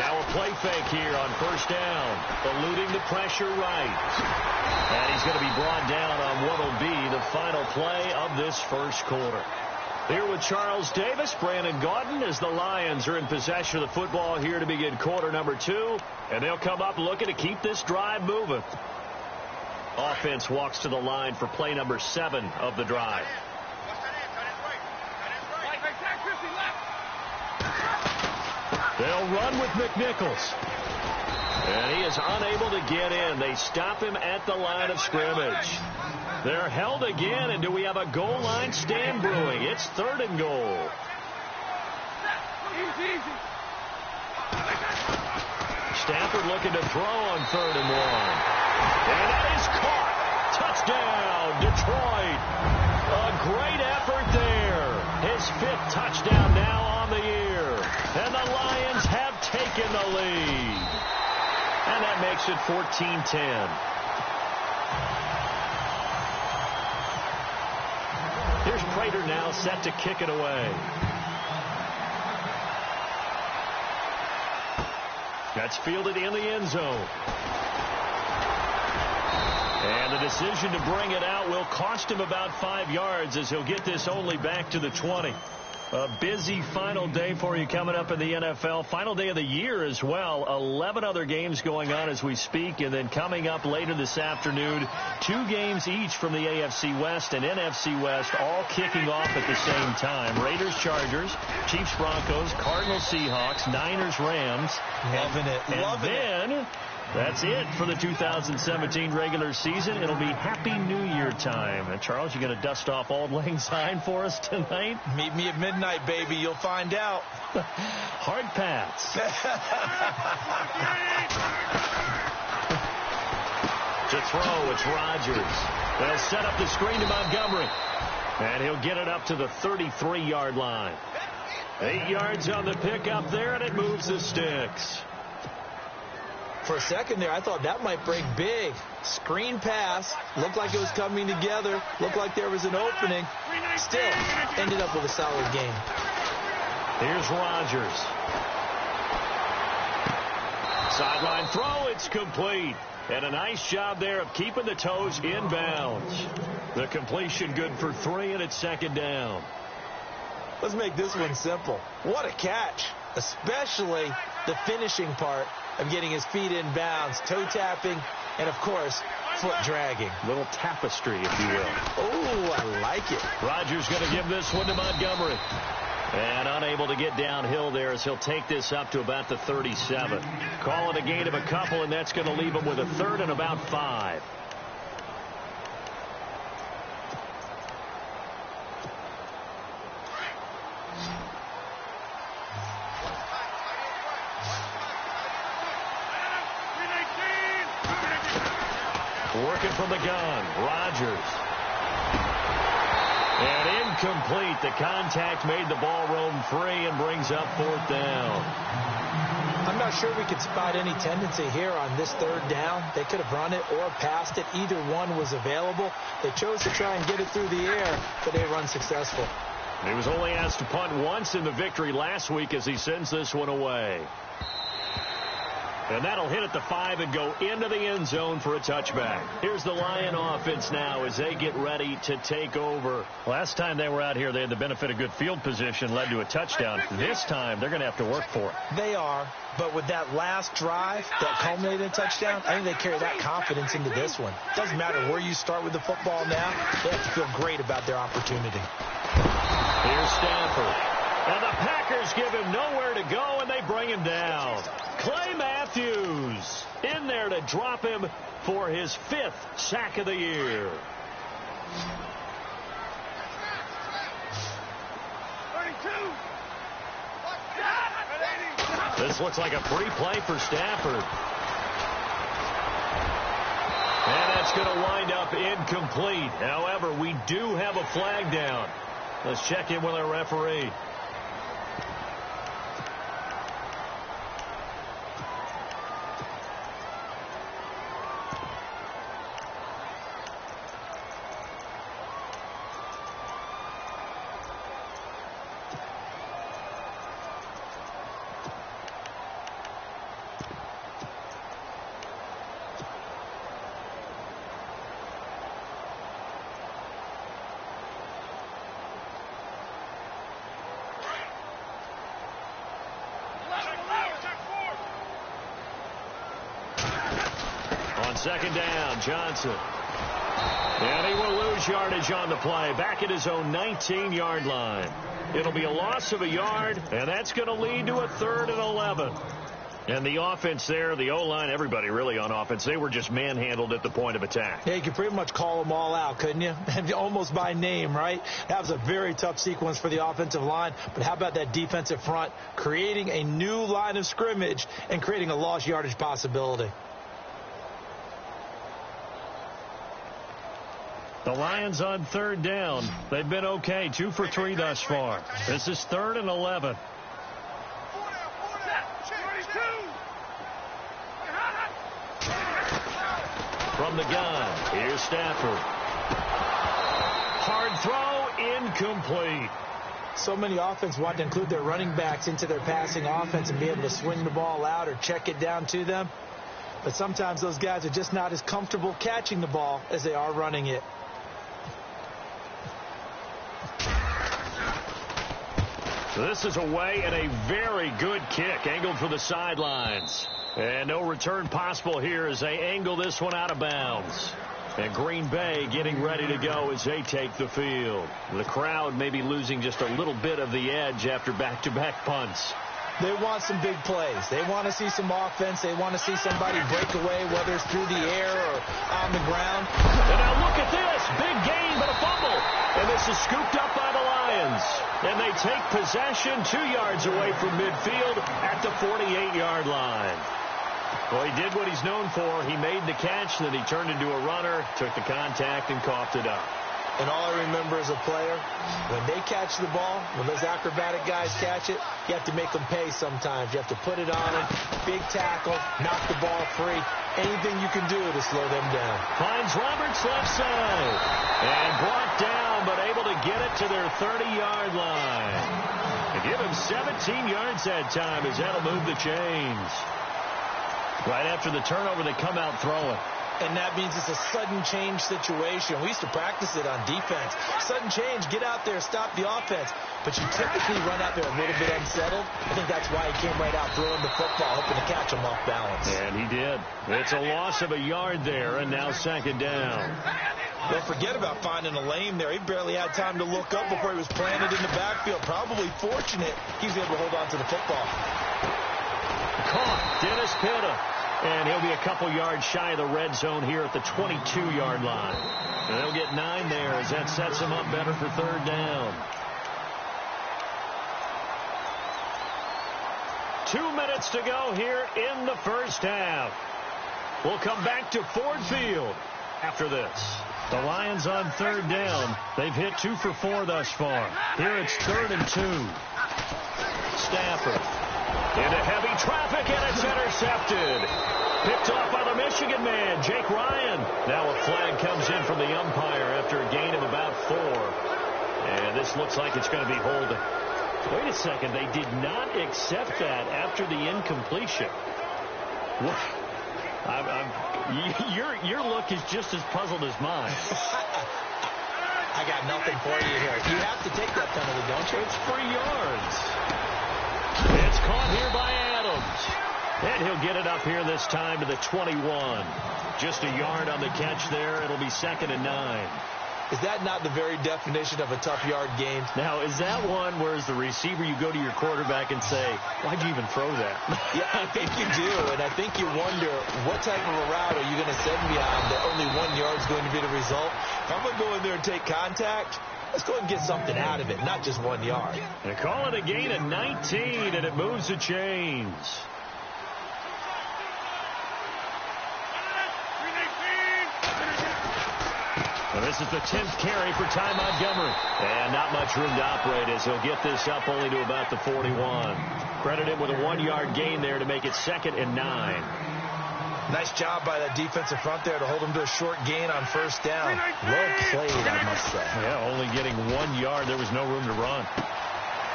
Now a play fake here on first down. Eluding the pressure right. And he's going to be brought down on what will be the final play of this first quarter. Here with Charles Davis, Brandon Gaudin, as the Lions are in possession of the football here to begin quarter number 2. And they'll come up looking to keep this drive moving. Offense walks to the line for play number 7 of the drive. They'll run with McNichols. And he is unable to get in. They stop him at the line of scrimmage. They're held again, and do we have a goal line stand brewing? It's 3rd and goal. Stafford looking to throw on 3rd and 1. And that is caught. Touchdown, Detroit. A great effort there. His 5th touchdown now on the year. And the Lions have taken the lead. And that makes it 14-10. Here's Prater now set to kick it away. That's fielded in the end zone. And the decision to bring it out will cost him about 5 yards as he'll get this only back to the 20. A busy final day for you coming up in the NFL. Final day of the year as well. 11 other games going on as we speak. And then coming up later this afternoon, 2 games each from the AFC West and NFC West, all kicking off at the same time. Raiders, Chargers, Chiefs, Broncos, Cardinals, Seahawks, Niners, Rams. Loving it. And then that's it for the 2017 regular season. It'll be Happy New Year time. And Charles, you going to dust off Auld Lang Syne for us tonight? Meet me at midnight, baby. You'll find out. Hard pass. To throw, it's Rodgers. They'll set up the screen to Montgomery. And he'll get it up to the 33-yard line. 8 yards on the pickup there, and it moves the sticks. For a second there, I thought that might break big. Screen pass. Looked like it was coming together. Looked like there was an opening. Still, ended up with a solid game. Here's Rodgers. Sideline throw. It's complete. And a nice job there of keeping the toes in bounds. The completion good for 3, and it's 2nd down. Let's make this one simple. What a catch. Especially the finishing part of getting his feet in bounds, toe tapping, and of course, foot dragging. Little tapestry, if you will. Oh, I like it. Rodgers going to give this one to Montgomery. And unable to get downhill there as he'll take this up to about the 37. Call it a gain of a couple, and that's going to leave him with a 3rd and about 5. Working from the gun, Rodgers. And incomplete. The contact made the ball roam free and brings up 4th down. I'm not sure we could spot any tendency here on this 3rd down. They could have run it or passed it. Either one was available. They chose to try and get it through the air, but they were unsuccessful. He was only asked to punt once in the victory last week as he sends this one away. And that'll hit at the 5 and go into the end zone for a touchback. Here's the Lion offense now as they get ready to take over. Last time they were out here, they had the benefit of good field position, led to a touchdown. This time, they're going to have to work for it. They are, but with that last drive that culminated in a touchdown, I think they carry that confidence into this one. Doesn't matter where you start with the football now, they have to feel great about their opportunity. Here's Stafford. And the Packers give him nowhere to go, and they bring him down. Clay Matthews in there to drop him for his 5th sack of the year. 32. This looks like a free play for Stafford. And that's going to wind up incomplete. However, we do have a flag down. Let's check in with our referee. Second down, Johnson. And he will lose yardage on the play, back at his own 19-yard line. It'll be a loss of a yard, and that's going to lead to a 3rd and 11. And the offense there, the O-line, everybody really on offense, they were just manhandled at the point of attack. Yeah, you could pretty much call them all out, couldn't you? Almost by name, right? That was a very tough sequence for the offensive line. But how about that defensive front creating a new line of scrimmage and creating a lost yardage possibility? The Lions on 3rd down. They've been okay, 2 for 3 thus far. This is 3rd and 11. From the gun, here's Stafford. Hard throw, incomplete. So many offenses want to include their running backs into their passing offense and be able to swing the ball out or check it down to them. But sometimes those guys are just not as comfortable catching the ball as they are running it. So this is away and a very good kick, angled for the sidelines. And no return possible here as they angle this one out of bounds. And Green Bay getting ready to go as they take the field. The crowd may be losing just a little bit of the edge after back-to-back punts. They want some big plays. They want to see some offense. They want to see somebody break away, whether it's through the air or on the ground. And now look at this. Big gain, but a fumble. And this is scooped up by the Lions. And they take possession 2 yards away from midfield at the 48-yard line. Well, he did what he's known for. He made the catch, then he turned into a runner, took the contact, and coughed it up. And all I remember as a player, when they catch the ball, when those acrobatic guys catch it, you have to make them pay sometimes. You have to put it on them, big tackle, knock the ball free. Anything you can do to slow them down. Finds Roberts left side. And brought down, but able to get it to their 30-yard line. They give him 17 yards that time as that'll move the chains. Right after the turnover, they come out throwing. And that means it's a sudden change situation. We used to practice it on defense. Sudden change, get out there, stop the offense. But you typically run out there a little bit unsettled. I think that's why he came right out throwing the football, hoping to catch him off balance. And he did. It's a loss of a yard there, and now 2nd down. Don't forget about finding a lane there. He barely had time to look up before he was planted in the backfield. Probably fortunate he was able to hold on to the football. Caught Dennis Pitta. And he'll be a couple yards shy of the red zone here at the 22-yard line. And they'll get 9 there as that sets him up better for 3rd down. 2 minutes to go here in the first half. We'll come back to Ford Field after this. The Lions on 3rd down. They've hit 2 for 4 thus far. Here it's 3rd and 2. Stafford. Into heavy traffic, and it's intercepted. Picked off by the Michigan man, Jake Ryan. Now a flag comes in from the umpire after a gain of about 4. And this looks like it's going to be holding. Wait a second, they did not accept that after the incompletion. What? Your look is just as puzzled as mine. I got nothing for you here. You have to take that penalty, don't you? It's 3 yards. It's caught here by Adams. And he'll get it up here this time to the 21. Just a yard on the catch there. It'll be 2nd and 9. Is that not the very definition of a tough yard game? Now, is that one where as the receiver you go to your quarterback and say, why'd you even throw that? Yeah, I think you do. And I think you wonder, what type of a route are you going to send me on that only 1 yard is going to be the result? If I'm going to go in there and take contact, let's go and get something out of it, not just 1 yard. They call it a gain of 19, and it moves the chains. Well, this is the 10th carry for Ty Montgomery. And not much room to operate as he'll get this up only to about the 41. Credit him with a 1 yard gain there to make it 2nd and 9. Nice job by that defensive front there to hold him to a short gain on 1st down. Well played, I must say. Yeah, only getting 1 yard. There was no room to run.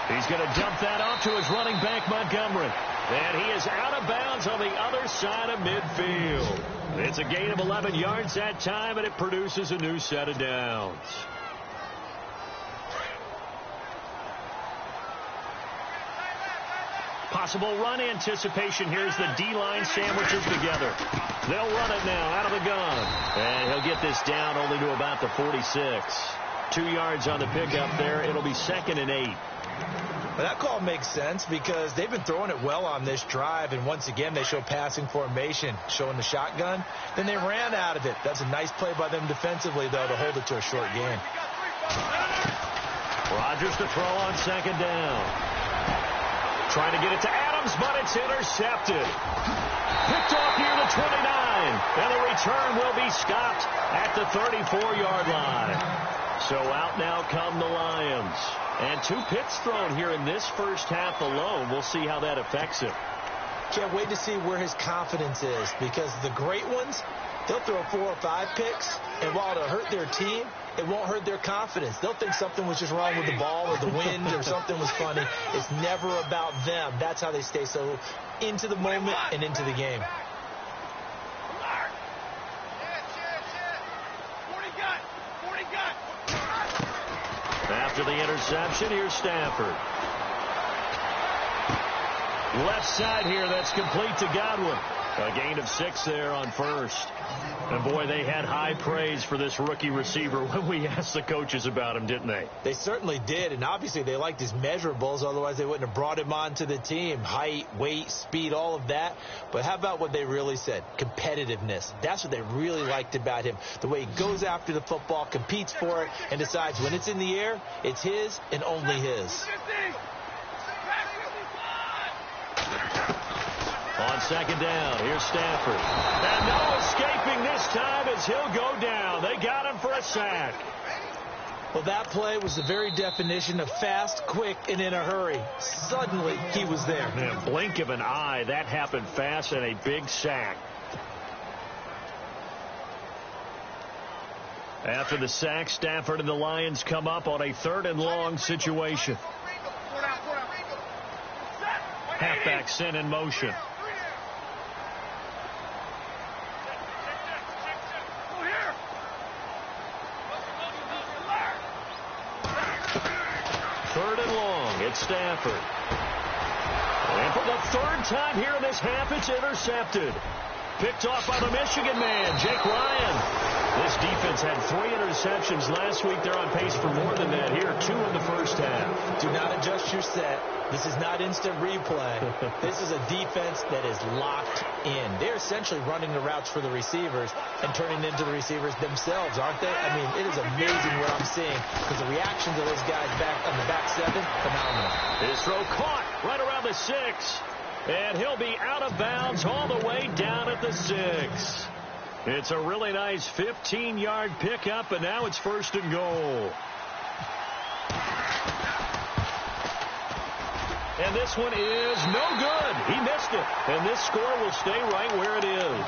He's going to dump that off to his running back, Montgomery. And he is out of bounds on the other side of midfield. It's a gain of 11 yards that time, and it produces a new set of downs. Possible run anticipation. Here's the D-line sandwiches together. They'll run it now out of the gun. And he'll get this down only to about the 46. 2 yards on the pickup there. It'll be 2nd and 8. Well, that call makes sense because they've been throwing it well on this drive, and once again they show passing formation, showing the shotgun. Then they ran out of it. That's a nice play by them defensively, though, to hold it to a short gain. Rodgers to throw on 2nd down. Trying to get it to Adams, but it's intercepted. Picked off near the 29, and the return will be stopped at the 34-yard line. So out now come the Lions. And 2 picks thrown here in this first half alone. We'll see how that affects him. Can't wait to see where his confidence is, because the great ones, they'll throw 4 or 5 picks, and while it'll hurt their team, it won't hurt their confidence. They'll think something was just wrong with the ball or the wind or something was funny. It's never about them. That's how they stay so into the moment and into the game. After the interception, here's Stafford. Left side here, that's complete to Godwin. A gain of 6 there on first. And, boy, they had high praise for this rookie receiver when we asked the coaches about him, didn't they? They certainly did, and obviously they liked his measurables. Otherwise, they wouldn't have brought him onto the team. Height, weight, speed, all of that. But how about what they really said? Competitiveness. That's what they really liked about him. The way he goes after the football, competes for it, and decides when it's in the air, it's his and only his. On 2nd down, here's Stafford. And no escaping this time as he'll go down. They got him for a sack. Well, that play was the very definition of fast, quick, and in a hurry. Suddenly, he was there. Man, blink of an eye, that happened fast, and a big sack. After the sack, Stafford and the Lions come up on a 3rd and long situation. Halfback sent in motion. It's Stafford. And for the 3rd time here in this half, it's intercepted. Picked off by the Michigan man, Jake Ryan. This defense had 3 interceptions last week. They're on pace for more than that here. 2 in the first half. Do not adjust your set. This is not instant replay. This is a defense that is locked in. They're essentially running the routes for the receivers and turning into the receivers themselves, aren't they? I mean, it is amazing what I'm seeing because the reactions of those guys back on the back 7, phenomenal. His throw caught right around the 6. And he'll be out of bounds all the way down at the 6. It's a really nice 15-yard pickup, and now it's 1st and goal. And this one is no good. He missed it. And this score will stay right where it is.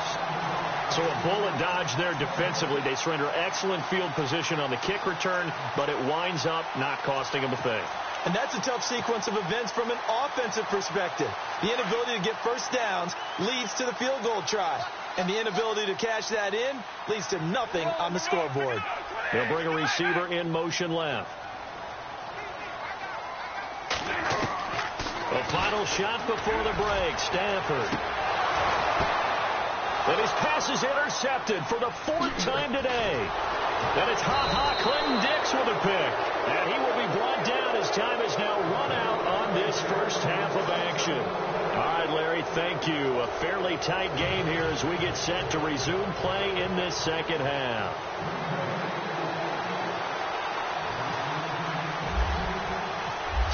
So a bullet dodge there defensively. They surrender excellent field position on the kick return, but it winds up not costing them a thing. And that's a tough sequence of events from an offensive perspective. The inability to get first downs leads to the field goal try. And the inability to cash that in leads to nothing on the scoreboard. They'll bring a receiver in motion left. The final shot before the break, Stafford. And his pass is intercepted for the 4th time today. And it's Clinton Dix with a pick. And he will be brought down as time is now run out on this first half of action. All right, Larry, thank you. A fairly tight game here as we get set to resume play in this second half.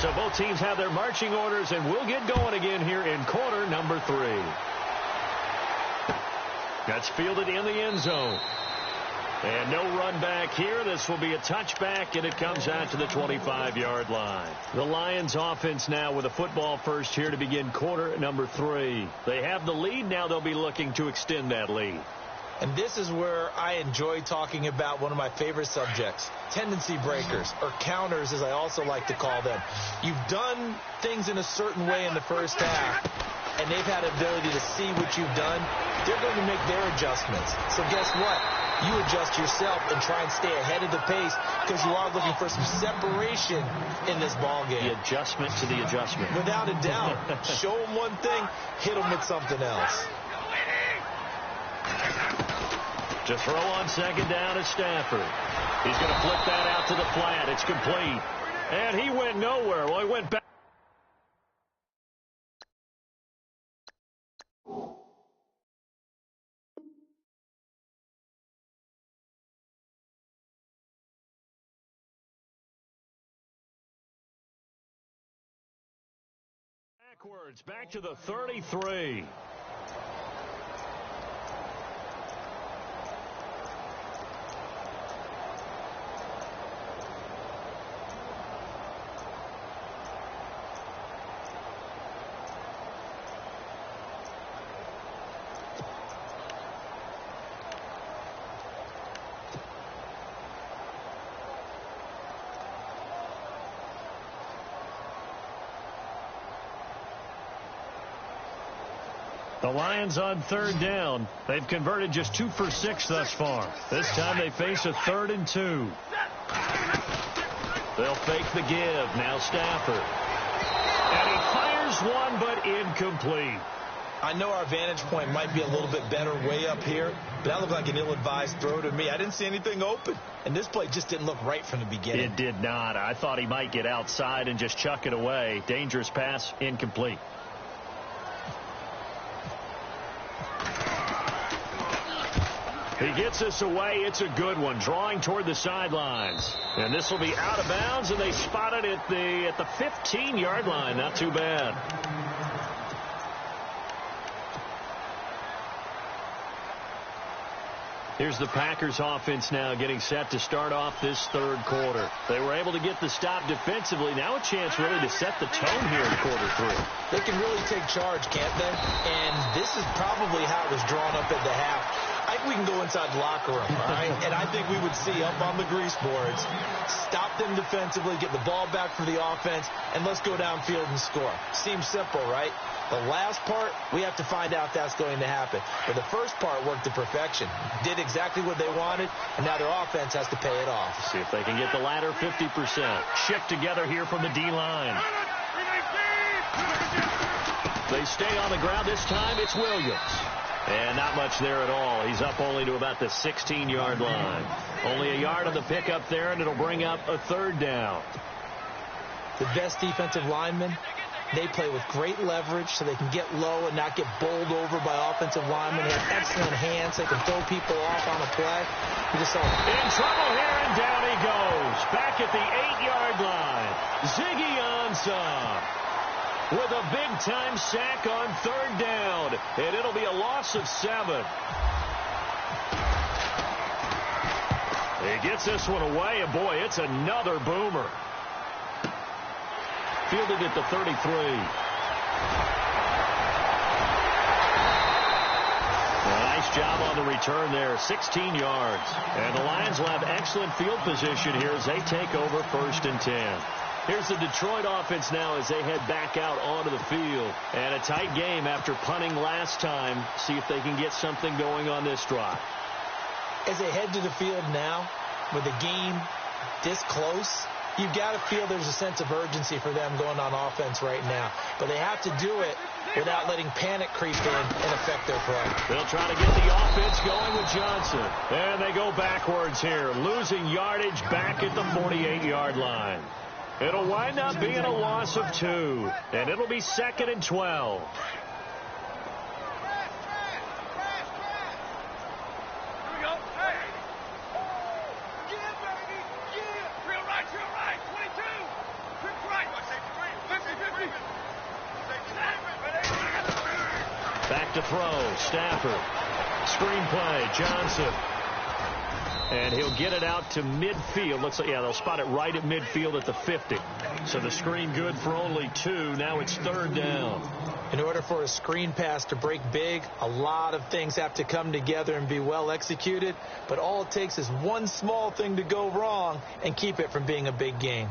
So both teams have their marching orders, and we'll get going again here in quarter number 3. That's fielded in the end zone. And no run back here. This will be a touchback, and it comes out to the 25-yard line. The Lions offense now with a football first here to begin quarter number 3. They have the lead. Now they'll be looking to extend that lead. And this is where I enjoy talking about one of my favorite subjects, tendency breakers, or counters as I also like to call them. You've done things in a certain way in the first half, and they've had the ability to see what you've done. They're going to make their adjustments. So guess what? you adjust yourself and try and stay ahead of the pace because you are looking for some separation in this ball game. The adjustment to the adjustment. Without a doubt. Show them one thing, hit them with something else. To throw on second down is Stafford. He's going to flip that out to the flat. It's complete. And he went nowhere. Well, he went back. Backwards, back to the 33. The Lions on third down. They've converted just 2 for 6 thus far. This time they face a 3rd and 2. They'll fake the give. Now Stafford. And he fires one, but incomplete. I know our vantage point might be a little bit better way up here, but that looked like an ill-advised throw to me. I didn't see anything open, and this play just didn't look right from the beginning. It did not. I thought he might get outside and just chuck it away. Dangerous pass, incomplete. He gets this away. It's a good one, drawing toward the sidelines. And this will be out of bounds, and they spot it at the 15-yard line. Not too bad. Here's the Packers offense now getting set to start off this third quarter. They were able to get the stop defensively. Now a chance really to set the tone here in quarter 3. They can really take charge, can't they? And this is probably how it was drawn up at the half. I think we can go inside the locker room, all right? And I think we would see up on the grease boards, stop them defensively, get the ball back for the offense, and let's go downfield and score. Seems simple, right? The last part, we have to find out if that's going to happen. But the first part worked to perfection. Did exactly what they wanted, and now their offense has to pay it off. See if they can get the latter 50%. Shift together here from the D-line. They stay on the ground. This time it's Williams. And not much there at all. He's up only to about the 16-yard line. Only a yard on the pickup there, and it'll bring up a 3rd down. The best defensive linemen, they play with great leverage so they can get low and not get bowled over by offensive linemen. They have excellent hands. They can throw people off on a play. You just saw in trouble here, and down he goes. Back at the 8-yard line. Ziggy Ansah with a big-time sack on 3rd down. And it'll be a loss of 7. He gets this one away, and boy, it's another boomer. Fielded at the 33. Nice job on the return there, 16 yards. And the Lions will have excellent field position here as they take over 1st and 10. Here's the Detroit offense now as they head back out onto the field. And a tight game after punting last time. See if they can get something going on this drive. As they head to the field now, with the game this close, you've got to feel there's a sense of urgency for them going on offense right now. But they have to do it without letting panic creep in and affect their play. They'll try to get the offense going with Johnson. And they go backwards here, losing yardage back at the 48-yard line. It'll wind up being a loss of 2, and it'll be 2nd and 12. Back to throw, Stafford. Screenplay, Johnson. And he'll get it out to midfield. Looks like, yeah, they'll spot it right at midfield at the 50. So the screen good for only 2. Now it's 3rd down. In order for a screen pass to break big, a lot of things have to come together and be well executed. But all it takes is one small thing to go wrong and keep it from being a big game.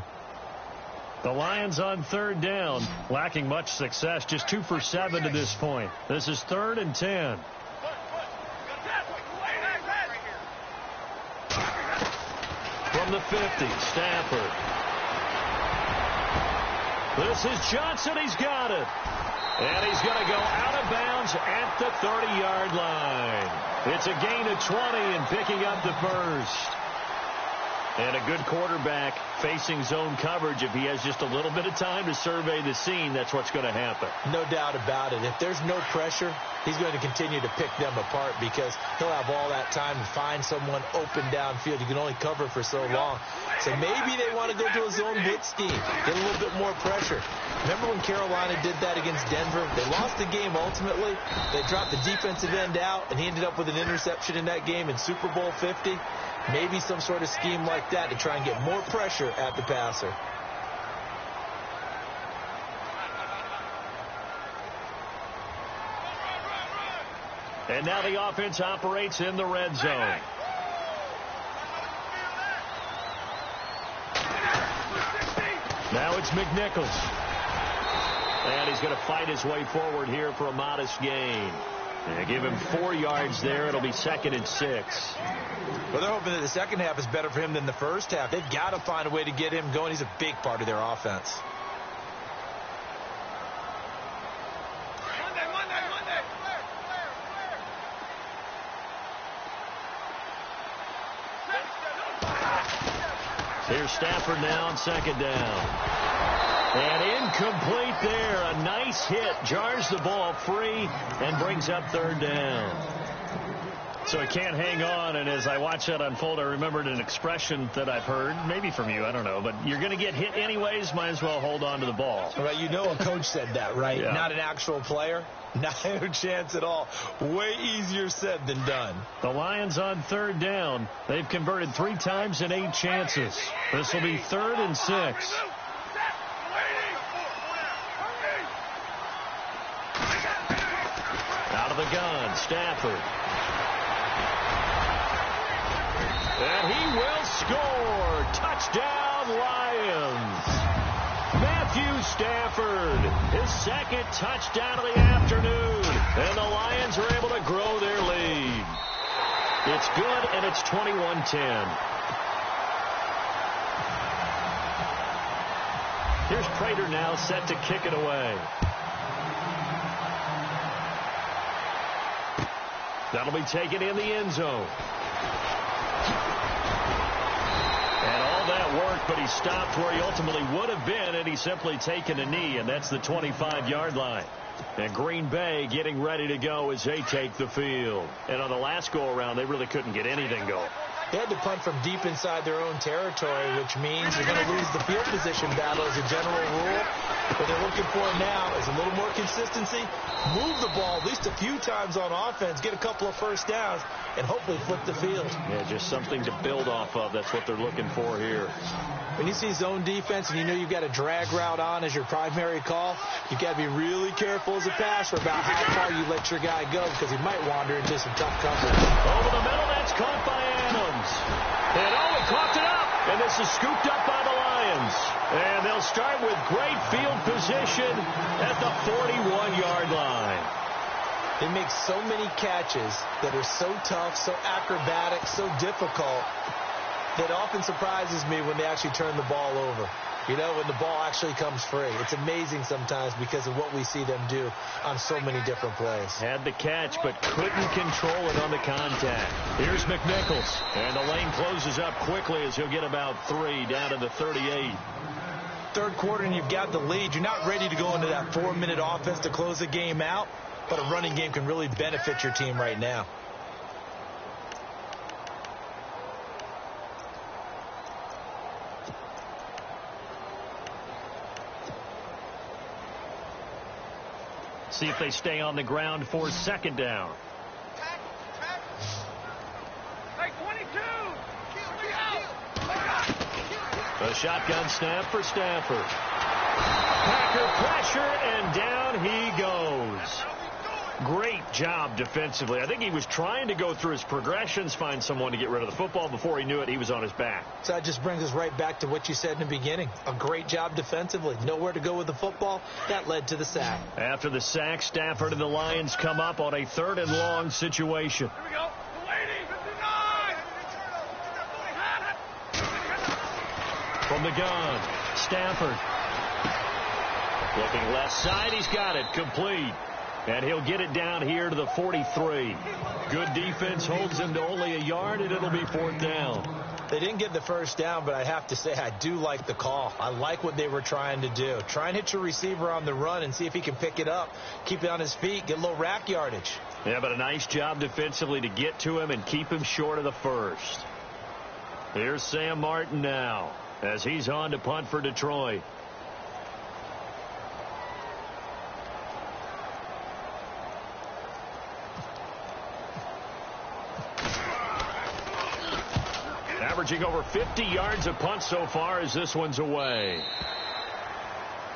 The Lions on 3rd down, lacking much success, just 2 for 7 to this point. This is 3rd and 10. From the 50, Stafford. This is Johnson. He's got it. And he's going to go out of bounds at the 30-yard line. It's a gain of 20 and picking up the first. And a good quarterback facing zone coverage. If he has just a little bit of time to survey the scene, that's what's going to happen. No doubt about it. If there's no pressure, he's going to continue to pick them apart because he'll have all that time to find someone open downfield. You can only cover for so long. So maybe they want to go to a zone blitz scheme, get a little bit more pressure. Remember when Carolina did that against Denver? They lost the game ultimately. They dropped the defensive end out, and he ended up with an interception in that game in Super Bowl 50. Maybe some sort of scheme like that to try and get more pressure at the passer. And now the offense operates in the red zone. Now it's McNichols. And he's going to fight his way forward here for a modest gain. And give him 4 yards there. It'll be 2nd and 6. Well, they're hoping that the second half is better for him than the first half. They've got to find a way to get him going. He's a big part of their offense. Here's Stafford now on 2nd down. And incomplete there. A nice hit. Jars the ball free and brings up 3rd down. So he can't hang on, and as I watch that unfold, I remembered an expression that I've heard, maybe from you, I don't know, but you're going to get hit anyways, might as well hold on to the ball. Right, you know a coach said that, right? Yeah. Not an actual player. Not a chance at all. Way easier said than done. The Lions on 3rd down. They've converted 3 times in 8 chances. This will be 3rd and 6. Out of the gun, Stafford. And he will score. Touchdown, Lions. Matthew Stafford, his 2nd touchdown of the afternoon. And the Lions are able to grow their lead. It's good, and it's 21-10. Here's Prater now set to kick it away. That'll be taken in the end zone. And all that work, but he stopped where he ultimately would have been, and he's simply taken a knee, and that's the 25-yard line. And Green Bay getting ready to go as they take the field. And on the last go-around, they really couldn't get anything going. They had to punt from deep inside their own territory, which means you're going to lose the field position battle as a general rule. What they're looking for now is a little more consistency, move the ball at least a few times on offense, get a couple of first downs, and hopefully flip the field. Yeah, just something to build off of. That's what they're looking for here. When you see zone defense and you know you've got a drag route on as your primary call, you've got to be really careful as a passer about how far you let your guy go because he might wander into some tough coverage. Over the middle, that's caught by Adams. And he caught it up. And this is scooped up by the Lions. And they'll start with great field position at the 41-yard line. They make so many catches that are so tough, so acrobatic, so difficult that often surprises me when they actually turn the ball over. You know, when the ball actually comes free. It's amazing sometimes because of what we see them do on so many different plays. Had the catch, but couldn't control it on the contact. Here's McNichols. And the lane closes up quickly as he'll get about 3 down to the 38. Third quarter and you've got the lead. You're not ready to go into that 4-minute offense to close the game out, but a running game can really benefit your team right now. See if they stay on the ground for 2nd down. A shotgun snap for Stafford. Packer pressure, and down he goes. Great job defensively. I think he was trying to go through his progressions, find someone to get rid of the football. Before he knew it, he was on his back. So that just brings us right back to what you said in the beginning. A great job defensively. Nowhere to go with the football. That led to the sack. After the sack, Stafford and the Lions come up on a 3rd and long situation. Here we go. From the gun, Stafford. Looking left side, he's got it, complete. And he'll get it down here to the 43. Good defense holds him to only a yard, and it'll be 4th down. They didn't get the first down, but I have to say I do like the call. I like what they were trying to do. Try and hit your receiver on the run and see if he can pick it up, keep it on his feet, get a little rack yardage. Yeah, but a nice job defensively to get to him and keep him short of the first. Here's Sam Martin now as he's on to punt for Detroit. Averaging over 50 yards a punt so far as this one's away.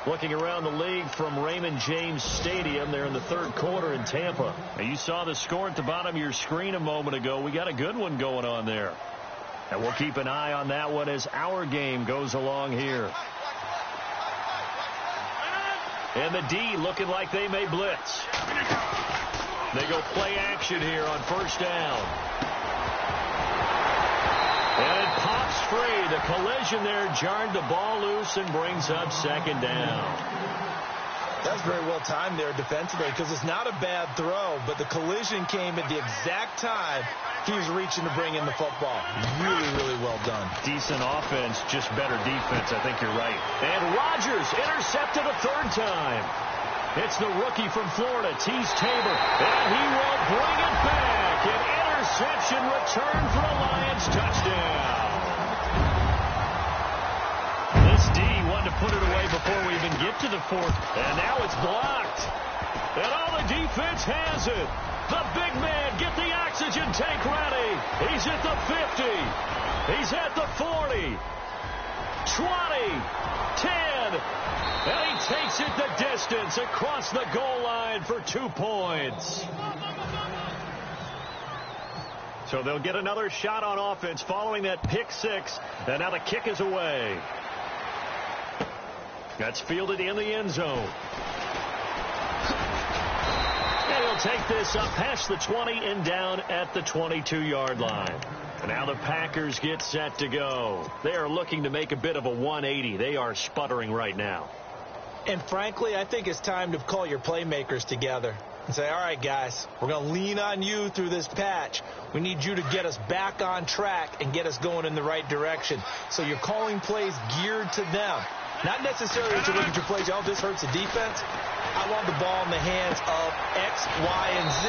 Looking around the league from Raymond James Stadium, they're in the 3rd quarter in Tampa. Now, you saw the score at the bottom of your screen a moment ago. We got a good one going on there. And we'll keep an eye on that one as our game goes along here. And the D looking like they may blitz. They go play action here on 1st down. And it pops free. The collision there jarred the ball loose and brings up 2nd down. That was very well timed there defensively because it's not a bad throw, but the collision came at the exact time he was reaching to bring in the football. Really, really well done. Decent offense, just better defense. I think you're right. And Rodgers intercepted a 3rd time. It's the rookie from Florida, Tease Tabor, and he will bring it back. An interception return for a Lions touchdown. This D wanted to put it away before we even get to the 4th, and now it's blocked. And all the defense has it. The big man, get the oxygen tank ready. He's at the 50. He's at the 40. 20. 10. And he takes it the distance across the goal line for 2 points. So they'll get another shot on offense following that pick 6. And now the kick is away. That's fielded in the end zone. And he'll take this up past the 20 and down at the 22-yard line. And now the Packers get set to go. They are looking to make a bit of a 180. They are sputtering right now. And frankly, I think it's time to call your playmakers together and say, all right, guys, we're going to lean on you through this patch. We need you to get us back on track and get us going in the right direction. So you're calling plays geared to them. Not necessarily to look at your plays, oh, this hurts the defense. I want the ball in the hands of X, Y, and Z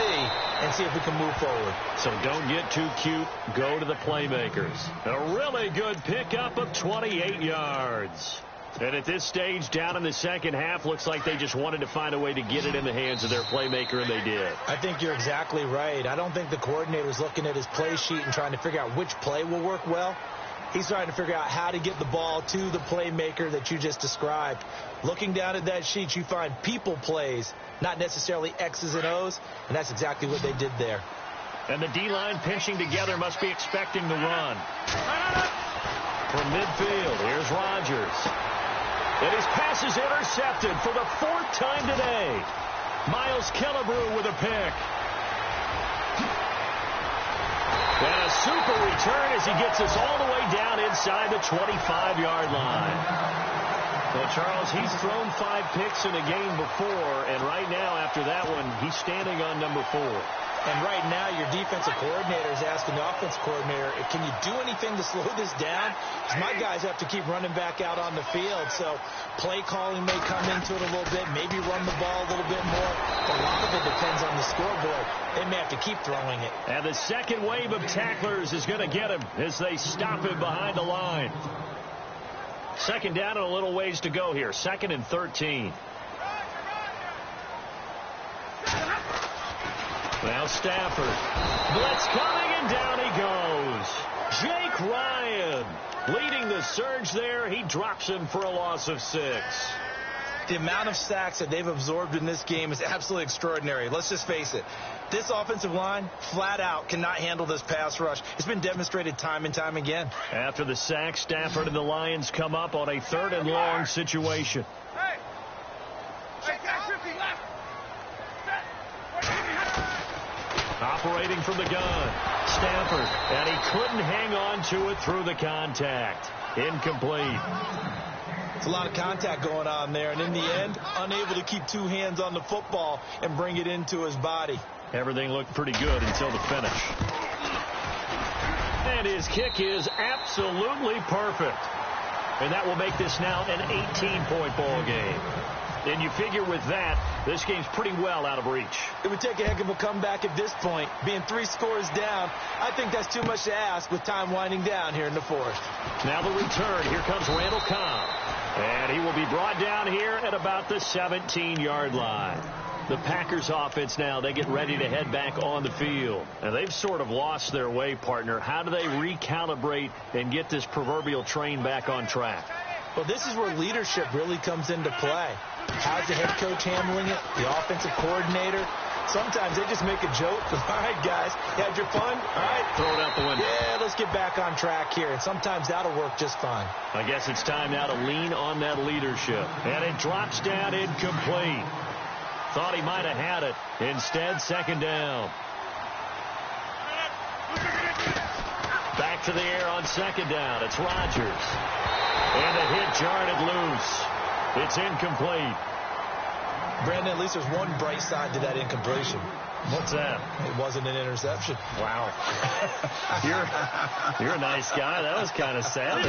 and see if we can move forward. So don't get too cute. Go to the playmakers. A really good pickup of 28 yards. And at this stage, down in the 2nd half, looks like they just wanted to find a way to get it in the hands of their playmaker, and they did. I think you're exactly right. I don't think the coordinator's looking at his play sheet and trying to figure out which play will work well. He's trying to figure out how to get the ball to the playmaker that you just described. Looking down at that sheet, you find people plays, not necessarily X's and O's, and that's exactly what they did there. And the D-line pinching together must be expecting the run. From midfield, here's Rodgers. And his pass is intercepted for the 4th time today. Miles Killebrew with a pick. And a super return as he gets us all the way down inside the 25-yard line. Well, Charles, he's thrown 5 picks in a game before, and right now after that one, he's standing on number 4. And right now, your defensive coordinator is asking the offensive coordinator, can you do anything to slow this down? Because my guys have to keep running back out on the field. So play calling may come into it a little bit, maybe run the ball a little bit more. A lot of it depends on the scoreboard. They may have to keep throwing it. And the second wave of tacklers is going to get him as they stop him behind the line. 2nd down and a little ways to go here. 2nd and 13. Now Stafford. Blitz coming, and down he goes. Jake Ryan leading the surge there. He drops him for a loss of 6. The amount of sacks that they've absorbed in this game is absolutely extraordinary. Let's just face it. This offensive line, flat out, cannot handle this pass rush. It's been demonstrated time and time again. After the sack, Stafford and the Lions come up on a 3rd and long situation. Operating from the gun, Stafford, and he couldn't hang on to it through the contact. Incomplete. It's a lot of contact going on there, and in the end, unable to keep two hands on the football and bring it into his body. Everything looked pretty good until the finish. And his kick is absolutely perfect. And that will make this now an 18-point ball game. And you figure with that, this game's pretty well out of reach. It would take a heck of a comeback at this point. Being 3 scores down, I think that's too much to ask with time winding down here in the fourth. Now the return. Here comes Randall Cobb. And he will be brought down here at about the 17-yard line. The Packers offense now, they get ready to head back on the field. And they've sort of lost their way, partner. How do they recalibrate and get this proverbial train back on track? Well, this is where leadership really comes into play. How's the head coach handling it? The offensive coordinator? Sometimes they just make a joke. All right, guys, you had your fun? All right. Throw it out the window. Yeah, let's get back on track here. And sometimes that'll work just fine. I guess it's time now to lean on that leadership. And it drops down incomplete. Thought he might have had it. Instead, second down. Back to the air on second down. It's Rodgers. And the hit jarred it loose. It's incomplete. Brandon, at least there's one bright side to that incompletion. What's that? It wasn't an interception. Wow. You're a nice guy. That was kind of sad.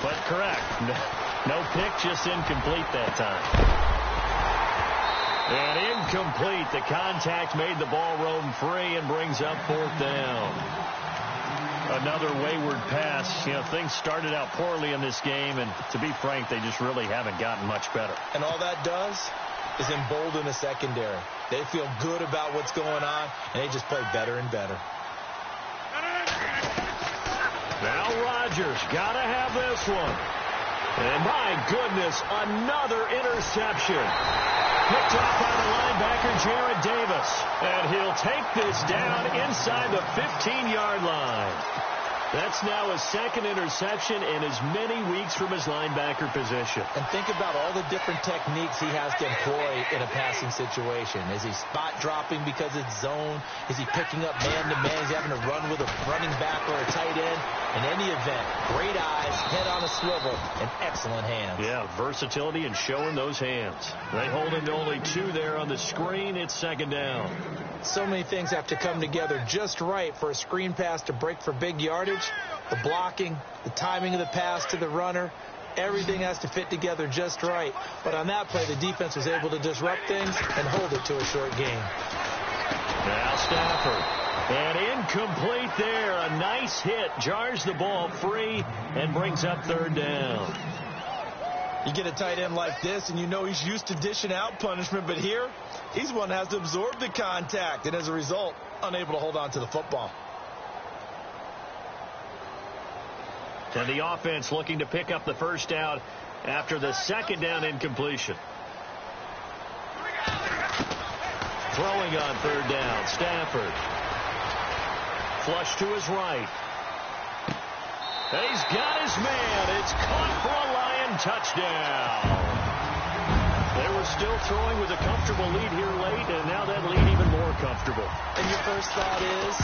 But correct. No pick, just incomplete that time. And incomplete. The contact made the ball roam free and brings up fourth down. Another wayward pass. You know, things started out poorly in this game, and to be frank, they just really haven't gotten much better. And all that does is embolden the secondary. They feel good about what's going on, and they just play better and better. Now Rodgers, gotta have this one. And my goodness, another interception. Picked off by the linebacker, Jared Davis. And he'll take this down inside the 15-yard line. That's now his second interception in as many weeks from his linebacker position. And think about all the different techniques he has to employ in a passing situation. Is he spot dropping because it's zone? Is he picking up man-to-man? Is he having to run with a running back or a tight end? In any event, great eyes, head on a swivel, and excellent hands. Yeah, versatility and showing those hands. They hold him to only 2 there on the screen. It's second down. So many things have to come together just right for a screen pass to break for big yardage. The blocking, the timing of the pass to the runner, everything has to fit together just right. But on that play, the defense was able to disrupt things and hold it to a short game. Now Stafford. And incomplete there. A nice hit. Jars the ball free and brings up third down. You get a tight end like this, and you know he's used to dishing out punishment. But here, he's one that has to absorb the contact. And as a result, unable to hold on to the football. And the offense looking to pick up the first down after the second down incompletion. Throwing on third down, Stafford. Flush to his right. And he's got his man. It's caught for a Lion touchdown. They were still throwing with a comfortable lead here late, and now that lead even more comfortable. And your first thought is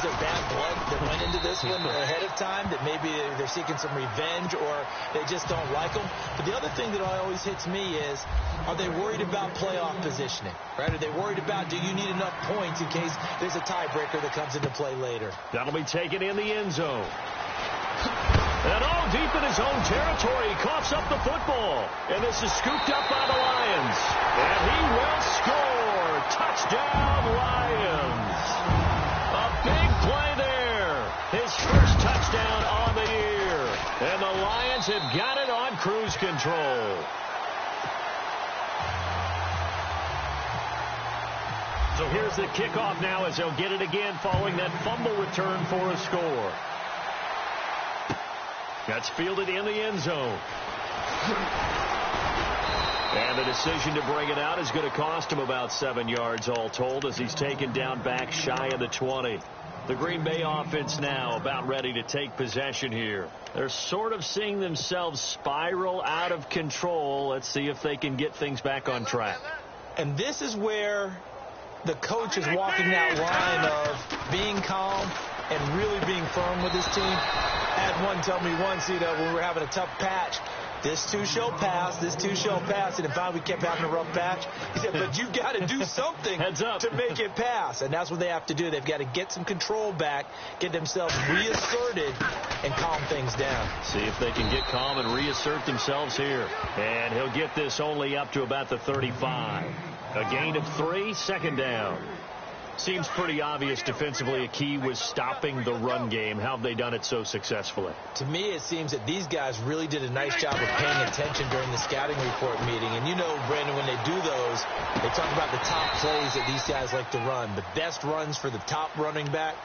there bad blood that went into this one ahead of time, that maybe they're seeking some revenge or they just don't like them? But the other thing that always hits me is, are they worried about playoff positioning? Right? Are they worried about, do you need enough points in case there's a tiebreaker that comes into play later? That'll be taken in the end zone. And all deep in his own territory, he coughs up the football. And this is scooped up by the Lions. And he will score. Touchdown, Lions. A big play there. His first touchdown on the year. And the Lions have got it on cruise control. So here's the kickoff now as they'll get it again following that fumble return for a score. That's fielded in the end zone. And the decision to bring it out is going to cost him about 7 yards all told as he's taken down back shy of the 20. The Green Bay offense now about ready to take possession here. They're sort of seeing themselves spiral out of control. Let's see if they can get things back on track. And this is where the coach is walking that line of being calm and really being firm with his team. I had one tell me once, when we were having a tough patch, this too shall pass, this too shall pass. And if we kept having a rough patch, he said, but you've got to do something to make it pass. And that's what they have to do. They've got to get some control back, get themselves reasserted, and calm things down. See if they can get calm and reassert themselves here. And he'll get this only up to about the 35. A gain of 3, second down. Seems pretty obvious defensively a key was stopping the run game. How have they done it so successfully? To me, it seems that these guys really did a nice job of paying attention during the scouting report meeting. And you know, Brandon, when they do those, they talk about the top plays that these guys like to run. The best runs for the top running back,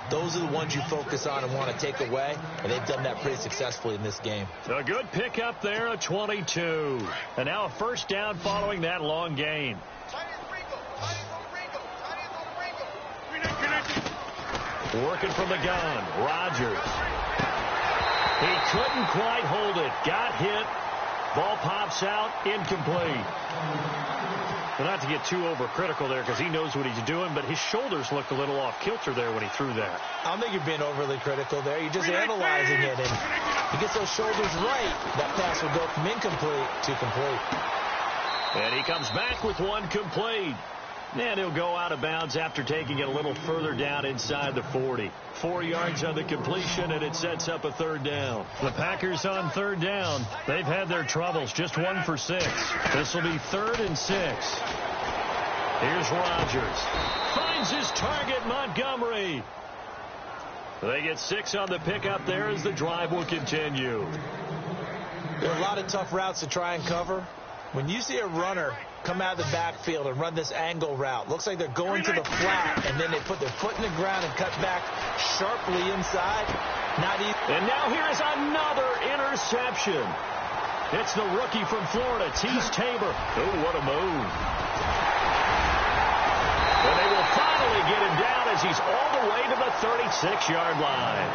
those are the ones you focus on and want to take away. And they've done that pretty successfully in this game. A good pickup there, a 22. And now a first down following that long gain. Working from the gun, Rodgers. He couldn't quite hold it. Got hit. Ball pops out, incomplete. Well, not to get too overcritical there because he knows what he's doing, but his shoulders looked a little off kilter there when he threw that. I don't think you're being overly critical there. You're just analyzing it, and he gets those shoulders right. That pass will go from incomplete to complete. And he comes back with one complete. And he'll go out of bounds after taking it a little further down inside the 40. 4 yards on the completion, and it sets up a third down. The Packers on third down. They've had their troubles, just 1 for 6. This will be 3rd and 6. Here's Rodgers. Finds his target, Montgomery. They get 6 on the pickup there as the drive will continue. There are a lot of tough routes to try and cover. When you see a runner come out of the backfield and run this angle route, looks like they're going to the flat, and then they put their foot in the ground and cut back sharply inside. Not easy. And now here is another interception. It's the rookie from Florida, Tease Tabor. Oh, what a move. And they will finally get him down as he's all the way to the 36-yard line.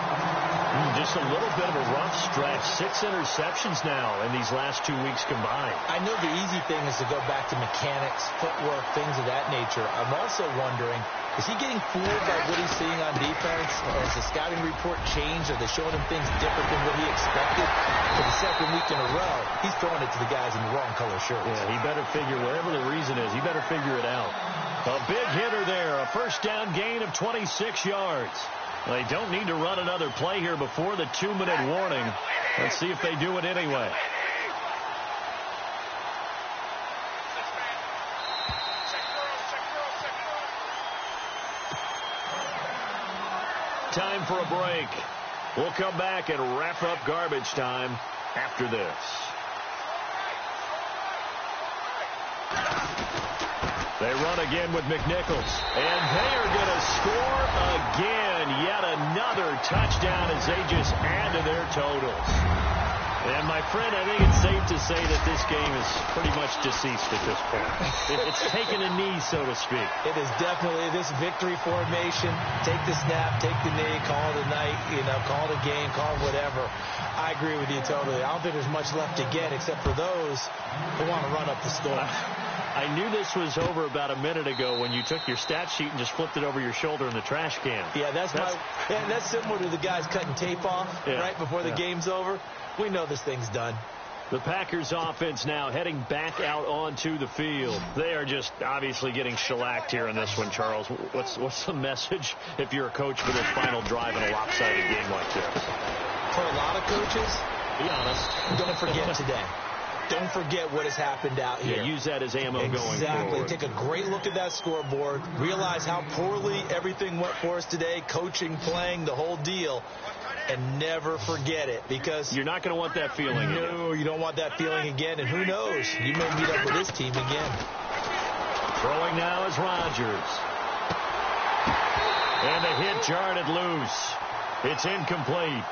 Just a little bit of a rough stretch. 6 interceptions now in these last 2 weeks combined. I know the easy thing is to go back to mechanics, footwork, things of that nature. I'm also wondering, is he getting fooled by what he's seeing on defense? Or has the scouting report changed? Are they showing him things different than what he expected? For the second week in a row, he's throwing it to the guys in the wrong color shirts. Yeah, he better figure, whatever the reason is, he better figure it out. A big hitter there, a first down gain of 26 yards. They don't need to run another play here before the 2-minute warning. Let's see if they do it anyway. Time for a break. We'll come back and wrap up garbage time after this. They run again with McNichols. And they are going to score again. Yet another touchdown as they just add to their totals. And, my friend, I think it's safe to say that this game is pretty much deceased at this point. It's taken a knee, so to speak. It is definitely this victory formation. Take the snap, take the knee, call it a night, call it a game, call it whatever. I agree with you totally. I don't think there's much left to get except for those who want to run up the score. I knew this was over about a minute ago when you took your stat sheet and just flipped it over your shoulder in the trash can. Yeah, that's similar to the guys cutting tape off right before the game's over. We know this thing's done. The Packers offense now heading back out onto the field. They are just obviously getting shellacked here in this one, Charles. What's the message if you're a coach for this final drive in a lopsided game like this? For a lot of coaches, be honest, don't forget today. Don't forget what has happened out here. Yeah, use that as ammo going forward. Exactly. Take a great look at that scoreboard. Realize how poorly everything went for us today. Coaching, playing, the whole deal. And never forget it, because you're not going to want that feeling again. No, you don't want that feeling again. And who knows? You may meet up with this team again. Throwing now is Rodgers. And the hit jarred it loose. It's incomplete.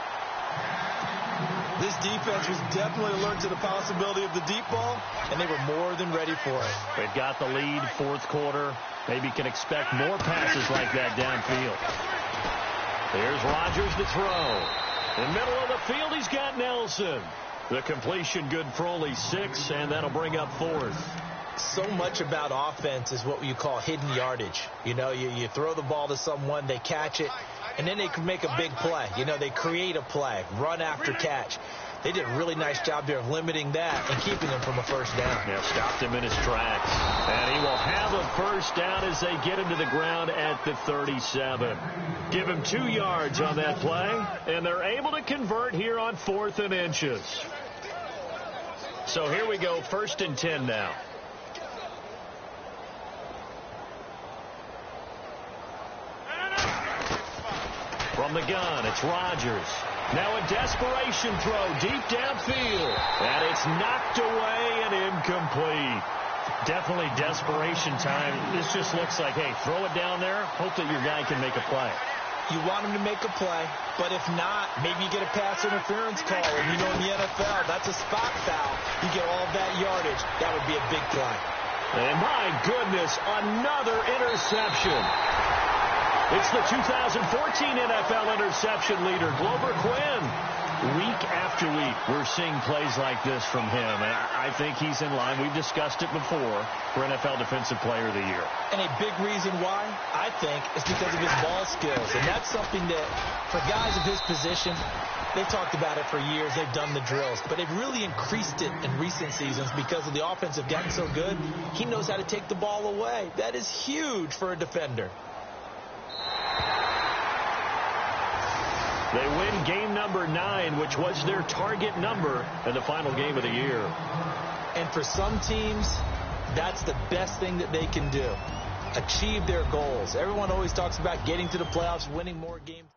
This defense was definitely alert to the possibility of the deep ball, and they were more than ready for it. They've got the lead, fourth quarter. Maybe can expect more passes like that downfield. Here's Rodgers to throw. In the middle of the field, he's got Nelson. The completion good for only 6, and that'll bring up 4th. so much about offense is what you call hidden yardage. You know, you throw the ball to someone, they catch it, and then they can make a big play. You know, they create a play, run after catch. They did a really nice job there of limiting that and keeping him from a first down. Yeah, stopped him in his tracks. And he will have a first down as they get him to the ground at the 37. Give him 2 yards on that play, and they're able to convert here on 4th and inches. So here we go, 1st and 10 now. From the gun, it's Rodgers. Now a desperation throw deep downfield. And it's knocked away and incomplete. Definitely desperation time. This just looks like, hey, throw it down there. Hope that your guy can make a play. You want him to make a play, but if not, maybe you get a pass interference call. And you know in the NFL, that's a spot foul. You get all that yardage. That would be a big play. And my goodness, another interception. It's the 2014 NFL interception leader, Glover Quinn. Week after week, we're seeing plays like this from him. And I think he's in line. We've discussed it before for NFL Defensive Player of the Year. And a big reason why, I think, is because of his ball skills. And that's something that, for guys of his position, they've talked about it for years. They've done the drills. But they've really increased it in recent seasons because of the offense have gotten so good. He knows how to take the ball away. That is huge for a defender. They win game number 9, which was their target number in the final game of the year. And for some teams, that's the best thing that they can do. Achieve their goals. Everyone always talks about getting to the playoffs, winning more games.